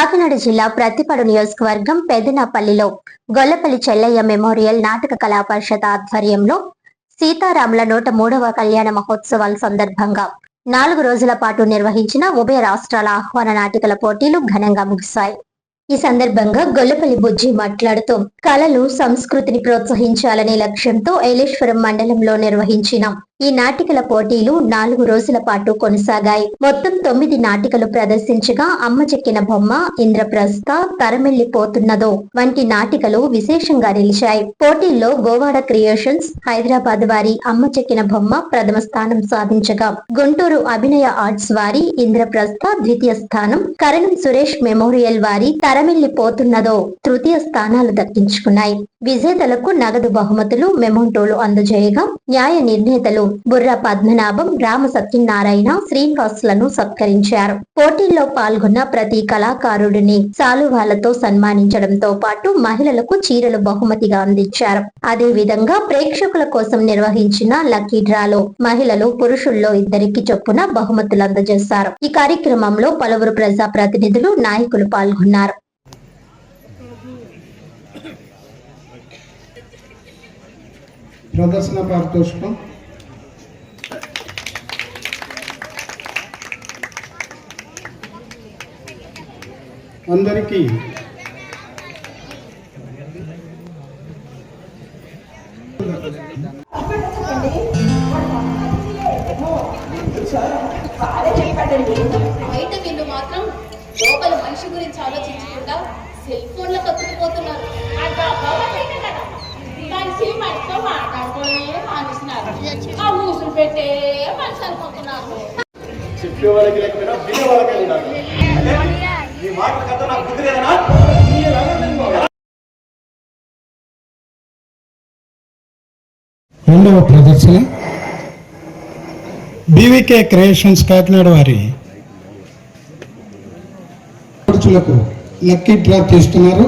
కాకినాడ జిల్లా ప్రతిపాడు నియోజకవర్గం పెదనపల్లిలో గొల్లపల్లి చెల్లయ్య మెమోరియల్ నాటక కళా పరిషత్ ఆధ్వర్యంలో సీతారాముల 103వ కళ్యాణ మహోత్సవాల సందర్భంగా 4 రోజుల పాటు నిర్వహించిన ఉభయ రాష్ట్రాల ఆహ్వాన నాటికల పోటీలు ఘనంగా ముగిశాయి. ఈ సందర్భంగా గొల్లపల్లి బుజ్జి మాట్లాడుతూ కళలు సంస్కృతిని ప్రోత్సహించాలనే లక్ష్యంతో ఏలేశ్వరం మండలంలో నిర్వహించిన ఈ నాటికల పోటీలు 4 రోజుల పాటు కొనసాగాయి. మొత్తం 9 నాటికలు ప్రదర్శించగా అమ్మ చెక్కిన బొమ్మ, ఇంద్రప్రస్థ, తరమెళ్లిపోతున్నదో వంటి నాటికలు విశేషంగా నిలిచాయి. పోటీల్లో గోవాడ క్రియేషన్స్ హైదరాబాద్ వారి అమ్మ చెక్కిన బొమ్మ ప్రథమ స్థానం సాధించగా, గుంటూరు అభినయ ఆర్ట్స్ వారి ఇంద్రప్రస్థ ద్వితీయ స్థానం, కరణం సురేష్ మెమోరియల్ వారి తరమెళ్లిపోతున్నదో తృతీయ స్థానాలు దక్కించుకున్నాయి. విజేతలకు నగదు బహుమతులు, మెమోంటోలు అందజేయగా న్యాయ నిర్ణేతలు బుర్ర పద్మనాభం, రామ సత్యనారాయణ, శ్రీనివాసులను సత్కరించారు. పోటీల్లో పాల్గొన్న ప్రతి కళాకారుడిని సాలువాలతో సన్మానించడంతో పాటు మహిళలకు చీరలు బహుమతిగా అందించారు. అదే విధంగా ప్రేక్షకుల కోసం నిర్వహించిన లక్కీ డ్రాలో మహిళలు, పురుషుల్లో 2 చొప్పున బహుమతులు అందజేశారు. ఈ కార్యక్రమంలో పలువురు ప్రజాప్రతినిధులు, నాయకులు పాల్గొన్నారు. ప్రదర్శన పారితోషికం అందరికీ బయట వీళ్ళు మాత్రం లోపల మనిషి గురించి ఆలోచించకుండా సెల్ ఫోన్ లో కత్తుకుపోతున్నారు. మాట్లాడుకోవడమే మానేసినారు. ఆ మూసులు పెట్టే మనిషి అనుకుంటున్నారు. చెప్పే వాళ్ళకి లేకపోయినా వినే వాళ్ళకే ఉండాలి. ఈ మాటల కథ నాకు బుద్ధి లేదనా? రెండవ ప్రదర్శన బీవీకే క్రియేషన్స్ కాకినాడ వారి ఖర్చులకు లక్కీ డ్రా తీస్తున్నారు.